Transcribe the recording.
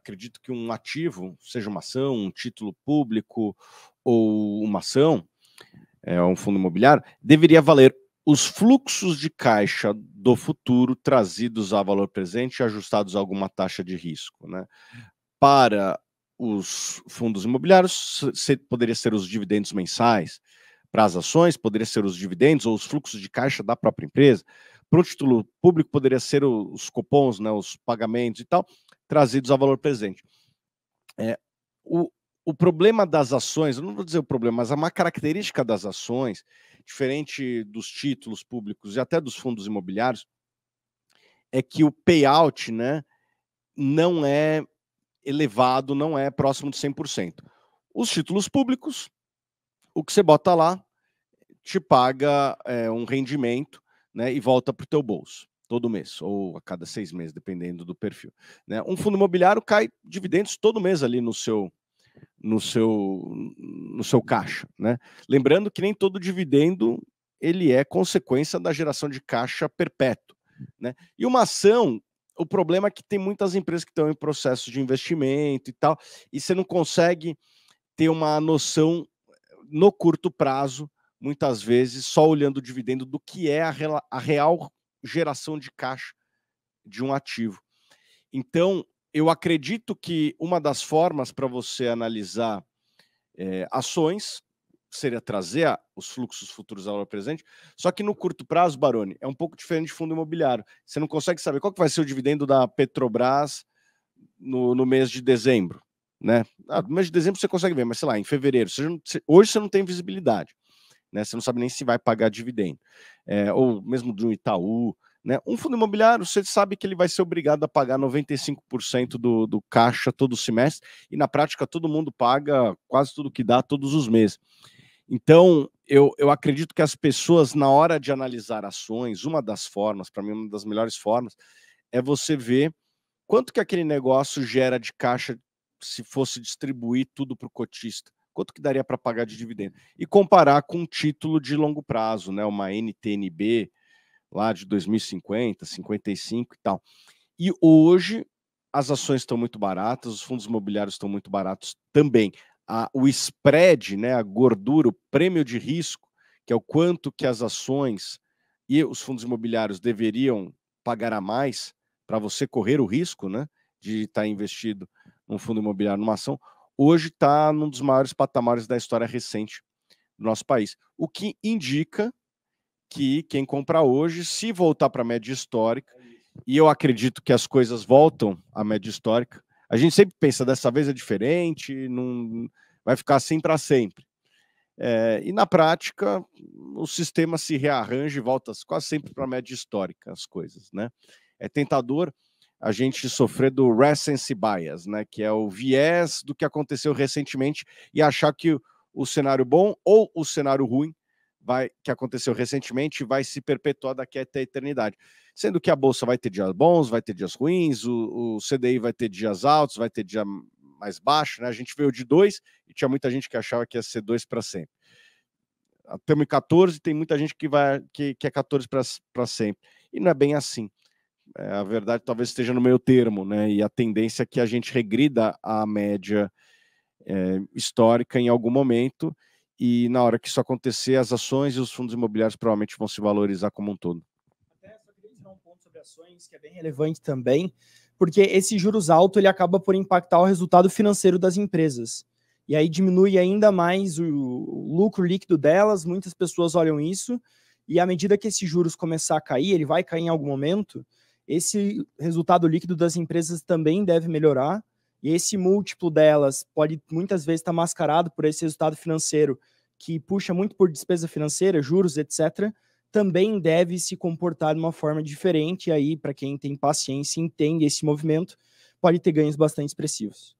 acredito que um ativo, seja uma ação, um título público ou uma ação, um fundo imobiliário, deveria valer os fluxos de caixa do futuro trazidos a valor presente e ajustados a alguma taxa de risco, né? Para os fundos imobiliários, poderia ser os dividendos mensais. Para as ações, poderia ser os dividendos ou os fluxos de caixa da própria empresa. Para o título público, poderia ser os cupons, né, os pagamentos e tal, trazidos a valor presente. O problema das ações, eu não vou dizer o problema, mas uma característica das ações, diferente dos títulos públicos e até dos fundos imobiliários, é que o payout, né, não é elevado, não é próximo de 100%. Os títulos públicos, o que você bota lá, te paga um rendimento, né, e volta para o teu bolso todo mês, ou a cada 6 meses, dependendo do perfil, né? Um fundo imobiliário cai dividendos todo mês ali no seu caixa, né? Lembrando que nem todo dividendo ele é consequência da geração de caixa perpétuo, né? E uma ação, o problema é que tem muitas empresas que estão em processo de investimento e tal, e você não consegue ter uma noção no curto prazo, muitas vezes, só olhando o dividendo, do que é a real geração de caixa de um ativo. Então, eu acredito que uma das formas para você analisar ações seria trazer os fluxos futuros ao presente, só que no curto prazo, Baroni, é um pouco diferente de fundo imobiliário. Você não consegue saber qual que vai ser o dividendo da Petrobras no mês de dezembro, né? No mês de dezembro você consegue ver, mas sei lá, em fevereiro, hoje você não tem visibilidade, né? Você não sabe nem se vai pagar dividendo, ou mesmo de um Itaú, né? Um fundo imobiliário, você sabe que ele vai ser obrigado a pagar 95% do caixa todo semestre, e na prática todo mundo paga quase tudo que dá todos os meses. Então, eu acredito que as pessoas, na hora de analisar ações, uma das formas, para mim, uma das melhores formas, é você ver quanto que aquele negócio gera de caixa se fosse distribuir tudo para o cotista. Quanto que daria para pagar de dividendo? E comparar com um título de longo prazo, né? Uma NTNB lá de 2050, 55 e tal. E hoje as ações estão muito baratas, os fundos imobiliários estão muito baratos também. O spread, né, a gordura, o prêmio de risco, que é o quanto que as ações e os fundos imobiliários deveriam pagar a mais para você correr o risco, né, de estar investido num fundo imobiliário, numa ação, hoje está num dos maiores patamares da história recente do nosso país. O que indica que quem compra hoje, se voltar para a média histórica, e eu acredito que as coisas voltam à média histórica, a gente sempre pensa, dessa vez é diferente, não vai ficar assim para sempre. E na prática, o sistema se rearranja e volta quase sempre para a média histórica, as coisas, né? É tentador a gente sofrer do recency bias, né? Que é o viés do que aconteceu recentemente e achar que o cenário bom ou o cenário ruim que aconteceu recentemente vai se perpetuar daqui até a eternidade. Sendo que a Bolsa vai ter dias bons, vai ter dias ruins, o CDI vai ter dias altos, vai ter dia mais baixo, né? A gente veio de 2 e tinha muita gente que achava que ia ser 2 para sempre. Estamos em 14, tem muita gente que é 14 para sempre. E não é bem assim. A verdade talvez esteja no meio termo, né? E a tendência é que a gente regrida à média histórica em algum momento, e na hora que isso acontecer, as ações e os fundos imobiliários provavelmente vão se valorizar como um todo. Até só queria tirar um ponto sobre ações, que é bem relevante também, porque esse juros alto ele acaba por impactar o resultado financeiro das empresas. E aí diminui ainda mais o lucro líquido delas, muitas pessoas olham isso, e à medida que esses juros começar a cair, ele vai cair em algum momento, esse resultado líquido das empresas também deve melhorar, e esse múltiplo delas pode muitas vezes estar mascarado por esse resultado financeiro, que puxa muito por despesa financeira, juros, etc., também deve se comportar de uma forma diferente, e aí, para quem tem paciência e entende esse movimento, pode ter ganhos bastante expressivos.